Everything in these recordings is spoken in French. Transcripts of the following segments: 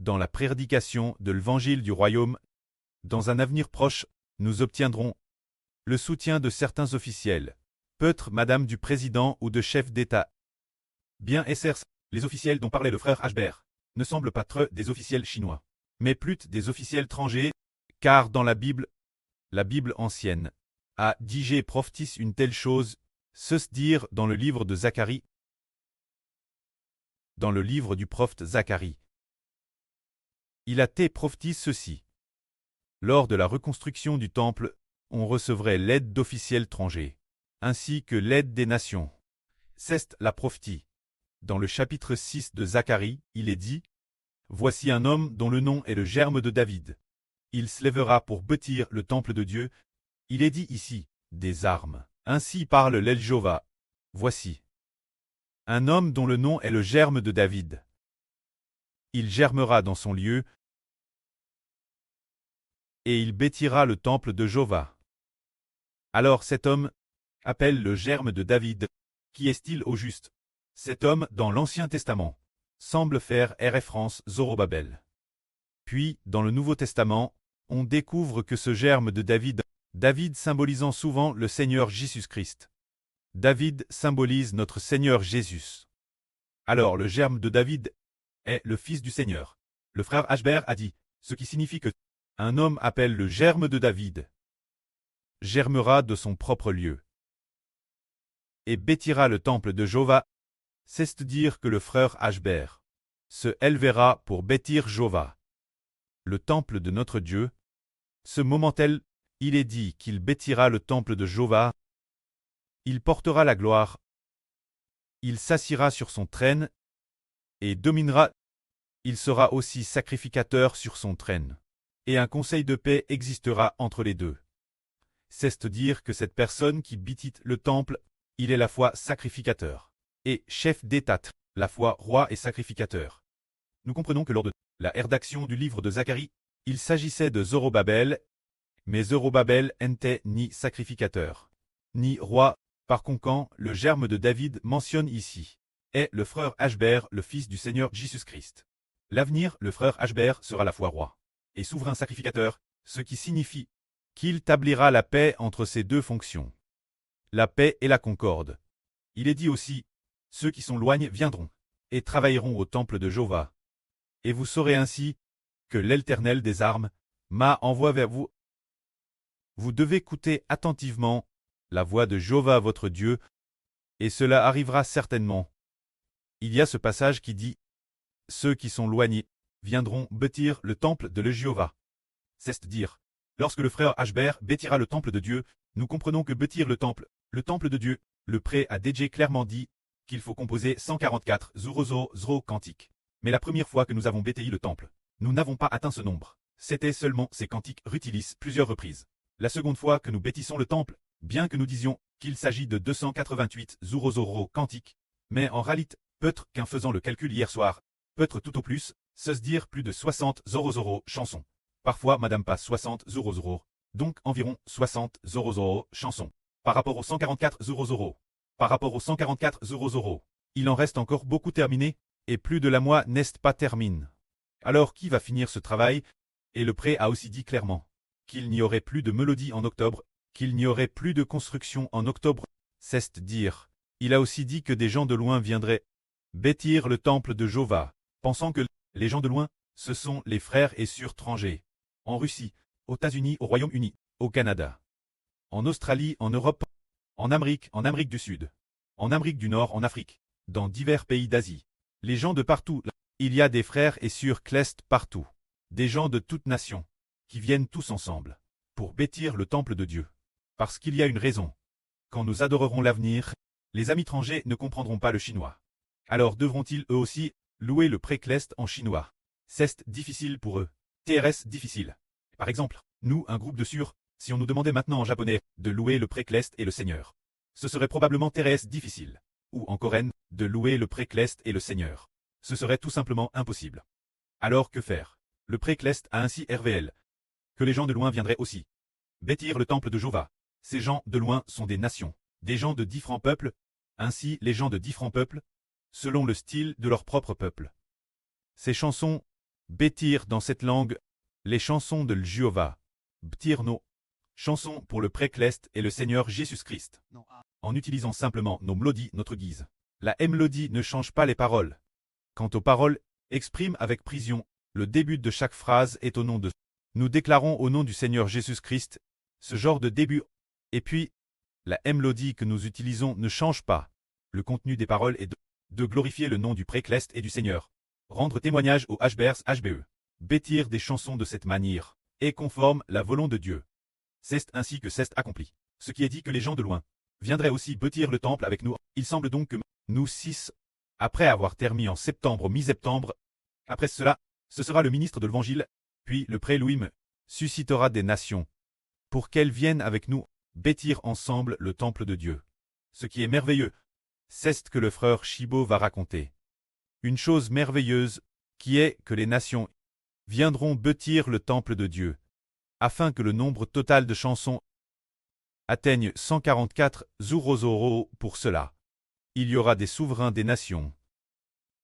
dans la prédication de l'évangile du royaume. Dans un avenir proche, nous obtiendrons le soutien de certains officiels, peut-être madame du président ou de chef d'État. Bien SRC, les officiels dont parlait le frère Ashbert, ne semblent pas être des officiels chinois, mais plutôt des officiels étrangers, car dans la Bible ancienne, a dit prophétise une telle chose, se dire dans le livre de Zacharie, dans le livre du prophète Zacharie. Il a été prophétisé ceci. Lors de la reconstruction du temple, on recevrait l'aide d'officiels étrangers, ainsi que l'aide des nations. C'est la prophétie. Dans le chapitre 6 de Zacharie, il est dit « Voici un homme dont le nom est le germe de David. Il se lèvera pour bâtir le temple de Dieu. » Il est dit ici « des armes ». Ainsi parle l'El-Jova. Voici un homme dont le nom est le germe de David. Il germera dans son lieu, et il bâtira le temple de Jova. Alors cet homme appelle le germe de David. Qui est-il au juste? Cet homme, dans l'Ancien Testament, semble faire référence Zorobabel. Puis, dans le Nouveau Testament, on découvre que ce germe de David symbolisant souvent le Seigneur Jésus-Christ. David symbolise notre Seigneur Jésus. Alors le germe de David est le Fils du Seigneur. Le frère Ashbert a dit, ce qui signifie que un homme appelle le germe de David, germera de son propre lieu, et bâtira le temple de Jova, c'est-à-dire que le frère Ashbert se élevera pour bâtir Jova, le temple de notre Dieu. Ce moment-là, il est dit qu'il bâtira le temple de Jova. Il portera la gloire. Il s'assiera sur son trône et dominera. Il sera aussi sacrificateur sur son trône. Et un conseil de paix existera entre les deux. C'est-à-dire que cette personne qui bâtit le temple, il est la fois sacrificateur, et chef d'État, la fois roi et sacrificateur. Nous comprenons que lors de la rédaction du livre de Zacharie, il s'agissait de Zorobabel, mais Zorobabel n'était ni sacrificateur, ni roi. Par conséquent, le germe de David mentionne ici est le frère Ashbert, le fils du Seigneur Jésus-Christ. L'avenir, le frère Ashbert sera la fois roi et souverain sacrificateur, ce qui signifie qu'il établira la paix entre ces deux fonctions. La paix et la concorde. Il est dit aussi, ceux qui sont loin viendront et travailleront au temple de Jova. Et vous saurez ainsi que l'Éternel des armes m'a envoyé vers vous. Vous devez écouter attentivement la voix de Jova votre Dieu, et cela arrivera certainement. Il y a ce passage qui dit « Ceux qui sont loignés viendront bâtir le temple de Jéhovah ». C'est-à-dire, lorsque le frère Ashbert bâtira le temple de Dieu, nous comprenons que bâtir le temple de Dieu, le prêt a déjà clairement dit qu'il faut composer 144 zoro cantiques. Mais la première fois que nous avons bâti le temple, nous n'avons pas atteint ce nombre. C'était seulement ces cantiques réutilisés plusieurs reprises. La seconde fois que nous bâtissons le temple, bien que nous disions qu'il s'agit de 288 zoro cantiques, mais en réalité, peut-être qu'en faisant le calcul hier soir, peut-être tout au plus, se dire plus de 60 zoro chansons. Parfois madame passe 60 zoro, donc environ 60 zoro chansons. Par rapport aux 144 zoro. Par rapport aux 144 zoro. Il en reste encore beaucoup terminé, et plus de la mois n'est pas termine. Alors qui va finir ce travail? Et le prêt a aussi dit clairement qu'il n'y aurait plus de mélodie en octobre, qu'il n'y aurait plus de construction en octobre. C'est-à-dire, il a aussi dit que des gens de loin viendraient bâtir le temple de Jova, pensant que les gens de loin, ce sont les frères et sœurs étrangers. En Russie, aux États-Unis, au Royaume-Uni, au Canada, en Australie, en Europe, en Amérique du Sud, en Amérique du Nord, en Afrique, dans divers pays d'Asie. Les gens de partout, il y a des frères et sœurs clestes partout, des gens de toutes nations, qui viennent tous ensemble, pour bâtir le temple de Dieu. Parce qu'il y a une raison. Quand nous adorerons l'avenir, les amis étrangers ne comprendront pas le chinois. Alors devront-ils eux aussi louer le précleste en chinois? C'est difficile pour eux. TRS difficile. Par exemple, nous, un groupe de sûrs, si on nous demandait maintenant en japonais de louer le précleste et le Seigneur, ce serait probablement TRS difficile. Ou en coréen, de louer le précleste et le Seigneur. Ce serait tout simplement impossible. Alors que faire? Le précleste a ainsi RVL. Que les gens de loin viendraient aussi bâtir le temple de Jova. Ces gens de loin sont des nations, des gens de différents peuples, ainsi les gens de différents peuples, selon le style de leur propre peuple. Ces chansons Bêtir dans cette langue, les chansons de Jéhovah. Btirno, chansons pour le précleste et le Seigneur Jésus-Christ. En utilisant simplement nos mélodies, notre guise. La mélodie ne change pas les paroles. Quant aux paroles, exprime avec précision, le début de chaque phrase est au nom de. Nous déclarons au nom du Seigneur Jésus-Christ, ce genre de début. Et puis, la mélodie que nous utilisons ne change pas. Le contenu des paroles est de glorifier le nom du précleste et du Seigneur. Rendre témoignage au HBE. Bêtir des chansons de cette manière est conforme la volonté de Dieu. C'est ainsi que c'est accompli. Ce qui est dit que les gens de loin viendraient aussi bâtir le temple avec nous. Il semble donc que nous 6, après avoir terminé en septembre, mi-septembre, après cela, ce sera le ministre de l'Évangile, puis le pré-Louis suscitera des nations, pour qu'elles viennent avec nous bâtir ensemble le temple de Dieu. Ce qui est merveilleux, c'est ce que le frère Chibo va raconter. Une chose merveilleuse, qui est que les nations viendront bâtir le temple de Dieu, afin que le nombre total de chansons atteigne 144 Zurozoro pour cela. Il y aura des souverains des nations,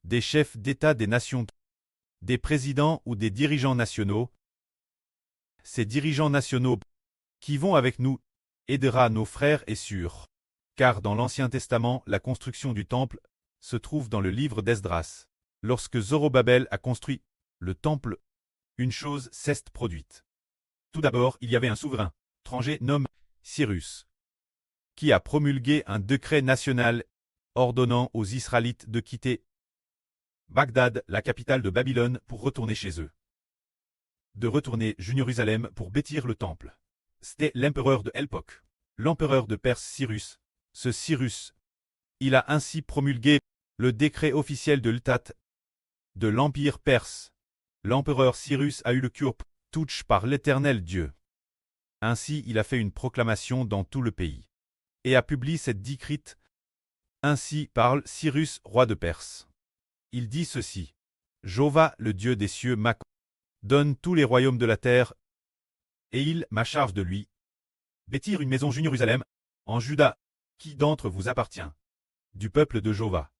des chefs d'État des nations, des présidents ou des dirigeants nationaux. Ces dirigeants nationaux qui vont avec nous aidera nos frères et sœurs, car dans l'Ancien Testament, la construction du temple se trouve dans le livre d'Esdras. Lorsque Zorobabel a construit le temple, une chose s'est produite. Tout d'abord, il y avait un souverain, étranger nommé Cyrus, qui a promulgué un décret national ordonnant aux Israélites de quitter Bagdad, la capitale de Babylone, pour retourner chez eux. De retourner Jérusalem pour bâtir le temple. C'était l'empereur de l'époque, l'empereur de Perse Cyrus. Ce Cyrus, il a ainsi promulgué le décret officiel de l'État de l'Empire perse. L'empereur Cyrus a eu le cœur touché par l'Éternel Dieu. Ainsi il a fait une proclamation dans tout le pays, et a publié cette décrite. Ainsi parle Cyrus, roi de Perse. Il dit ceci: Jéhovah, le Dieu des cieux, m'a donne tous les royaumes de la terre, et il m'a charge de lui bâtir une maison Jérusalem, en Juda, qui d'entre vous appartient, du peuple de Jéhovah,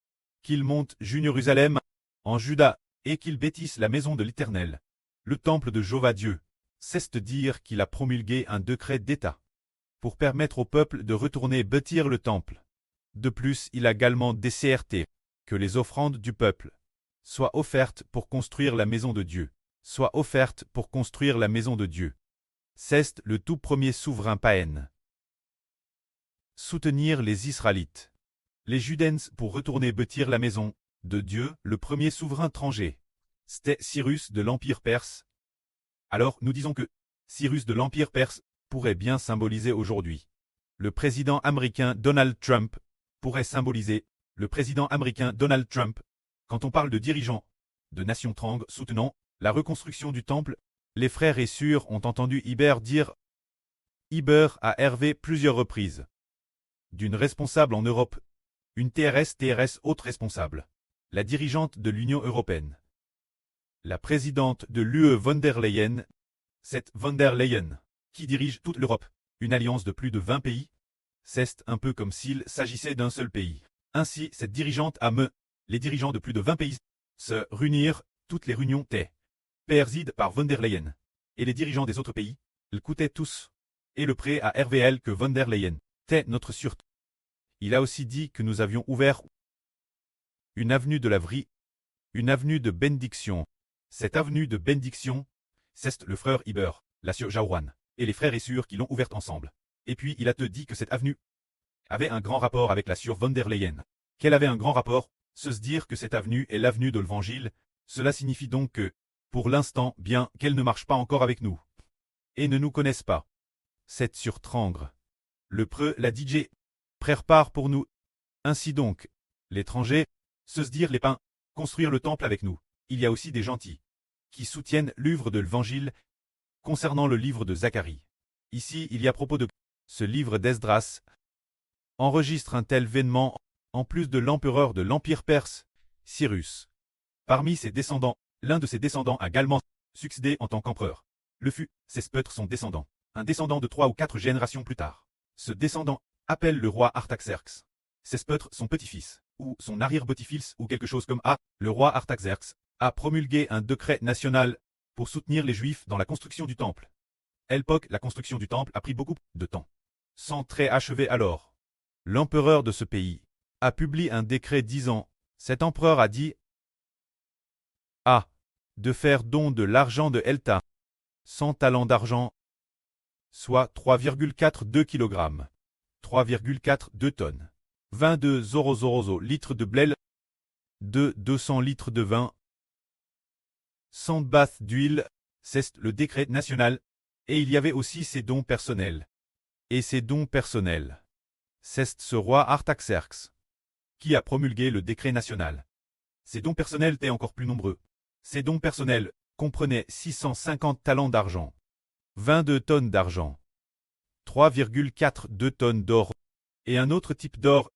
qu'il monte Jérusalem, en Juda, et qu'il bâtisse la maison de l'Éternel, le temple de Jéhovah Dieu. C'est dire qu'il a promulgué un décret d'État, pour permettre au peuple de retourner bâtir le temple. De plus, il a également décrété que les offrandes du peuple soient offertes pour construire la maison de Dieu, C'est le tout premier souverain païen. Soutenir les Israélites. Les Judens pour retourner bâtir la maison de Dieu, le premier souverain étranger. C'était Cyrus de l'Empire perse. Alors, nous disons que Cyrus de l'Empire perse pourrait bien symboliser aujourd'hui. Le président américain Donald Trump pourrait symboliser le président américain Donald Trump. Quand on parle de dirigeants de nations trang soutenant la reconstruction du temple, les frères et sœurs ont entendu Iber dire à Hervé plusieurs reprises. D'une responsable en Europe, une TRS haute responsable, la dirigeante de l'Union européenne, la présidente de l'UE von der Leyen, cette von der Leyen, qui dirige toute l'Europe, une alliance de plus de 20 pays. C'est un peu comme s'il s'agissait d'un seul pays. Ainsi, cette dirigeante les dirigeants de plus de 20 pays, se réunir, toutes les réunions étaient présides par von der Leyen. Et les dirigeants des autres pays, ils coûtaient tous. Et le prêt à RVL que von der Leyen était notre sûreté. Il a aussi dit que nous avions ouvert une avenue de la vie, une avenue de bénédiction. Cette avenue de bénédiction, c'est le frère Iber, la sœur Jaouane, et les frères et sœurs qui l'ont ouverte ensemble. Et puis il a te dit que cette avenue avait un grand rapport avec la sœur von der Leyen. Qu'elle avait un grand rapport, se dire que cette avenue est l'avenue de l'Évangile, cela signifie donc que, pour l'instant, bien qu'elle ne marche pas encore avec nous, et ne nous connaisse pas, cette surtrangre. Le preux, la DJ, prépare pour nous. Ainsi donc, l'étranger, se dire les pains, construire le temple avec nous. Il y a aussi des gentils, qui soutiennent l'œuvre de l'Évangile, concernant le livre de Zacharie. Ici, il y a propos de ce livre d'Esdras, enregistre un tel événement, en plus de l'empereur de l'Empire perse, Cyrus. Parmi ses descendants, l'un de ses descendants a également succédé en tant qu'empereur. Le fut, c'est peut-être son descendant, un descendant de 3 ou 4 générations plus tard. Ce descendant appelle le roi Artaxerxes. C'est peut-être son petit-fils, ou son arrière-petit-fils, ou quelque chose comme le roi Artaxerxes a promulgué un décret national pour soutenir les Juifs dans la construction du temple. À l'époque, la construction du temple a pris beaucoup de temps. Sans très achevé alors. L'empereur de ce pays a publié un décret disant, cet empereur a dit de faire don de l'argent de Elta, 100 talents d'argent, soit 3,42 kg, 3,42 tonnes, 22 litres de blé, 200 litres de vin, 100 baths d'huile, c'est le décret national, et il y avait aussi ses dons personnels. Et ces dons personnels, c'est ce roi Artaxerxes qui a promulgué le décret national. Ces dons personnels étaient encore plus nombreux. Ces dons personnels comprenaient 650 talents d'argent, 22 tonnes d'argent, 3,42 tonnes d'or, et un autre type d'or,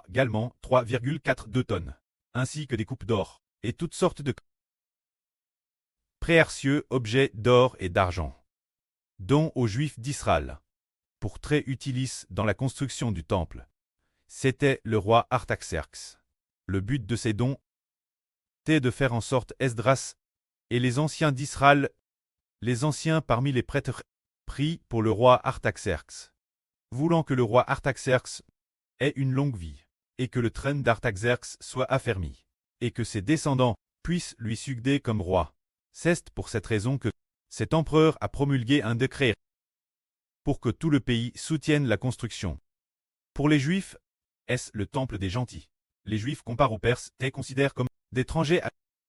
également 3,42 tonnes, ainsi que des coupes d'or, et toutes sortes de précieux objets d'or et d'argent, dons aux Juifs d'Israël, pour très utilisent dans la construction du temple. C'était le roi Artaxerxes. Le but de ces dons était de faire en sorte Esdras et les anciens d'Israël, les anciens parmi les prêtres, prient pour le roi Artaxerxes, voulant que le roi Artaxerxes ait une longue vie, et que le trône d'Artaxerxes soit affermi, et que ses descendants puissent lui succéder comme roi. C'est pour cette raison que cet empereur a promulgué un décret pour que tout le pays soutienne la construction. Pour les Juifs, est-ce le temple des gentils. Les Juifs comparés aux Perses et considèrent comme d'étrangers.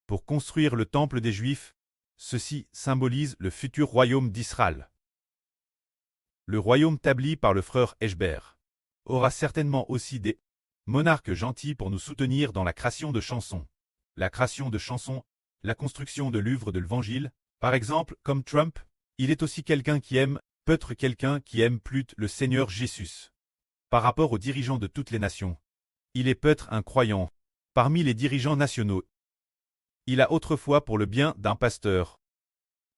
Pour construire le temple des Juifs, ceci symbolise le futur royaume d'Israël. Le royaume établi par le frère Eshber aura certainement aussi des monarques gentils pour nous soutenir dans la création de chansons. La création de chansons, la construction de l'œuvre de l'Évangile, par exemple, comme Trump, il est aussi quelqu'un qui aime, peut-être quelqu'un qui aime plus le Seigneur Jésus. Par rapport aux dirigeants de toutes les nations, il est peut-être un croyant. Parmi les dirigeants nationaux, il a autrefois pour le bien d'un pasteur.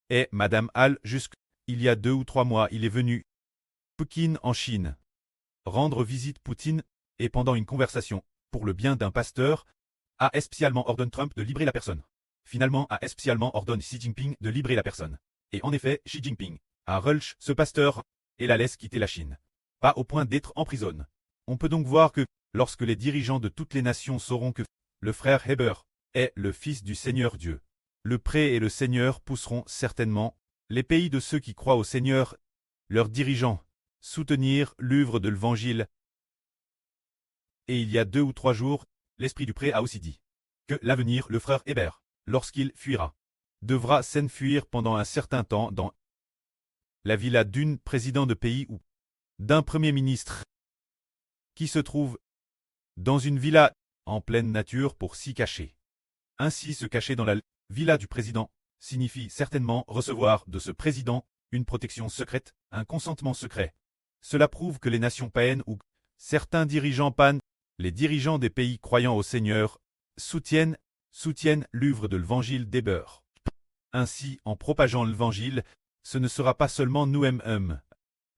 Et Madame Hall, jusqu'il y a 2 ou 3 mois, il est venu Pékin en Chine, rendre visite Poutine, et pendant une conversation, pour le bien d'un pasteur, a spécialement ordonné Trump de libérer la personne. Finalement, a spécialement ordonné Xi Jinping de libérer la personne. Et en effet, Xi Jinping a relâché ce pasteur et la laisse quitter la Chine. Pas au point d'être en prison. On peut donc voir que, lorsque les dirigeants de toutes les nations sauront que le frère Heber est le fils du Seigneur Dieu, le pré et le Seigneur pousseront certainement les pays de ceux qui croient au Seigneur, leurs dirigeants, soutenir l'œuvre de l'Évangile. Et il y a 2 ou 3 jours, l'Esprit du pré a aussi dit que l'avenir, le frère Heber, lorsqu'il fuira, devra s'enfuir pendant un certain temps dans la villa d'un président de pays ou d'un premier ministre qui se trouve dans une villa en pleine nature pour s'y cacher. Ainsi, se cacher dans la villa du président signifie certainement recevoir de ce président une protection secrète, un consentement secret. Cela prouve que les nations païennes ou certains dirigeants païens, les dirigeants des pays croyant au Seigneur, soutiennent l'œuvre de l'Évangile d'Héber. Ainsi, en propageant l'Évangile, ce ne sera pas seulement nous-mêmes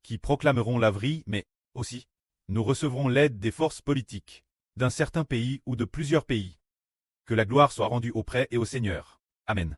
qui proclamerons la vraie, mais aussi, nous recevrons l'aide des forces politiques d'un certain pays ou de plusieurs pays. Que la gloire soit rendue au prêtre et au Seigneur. Amen.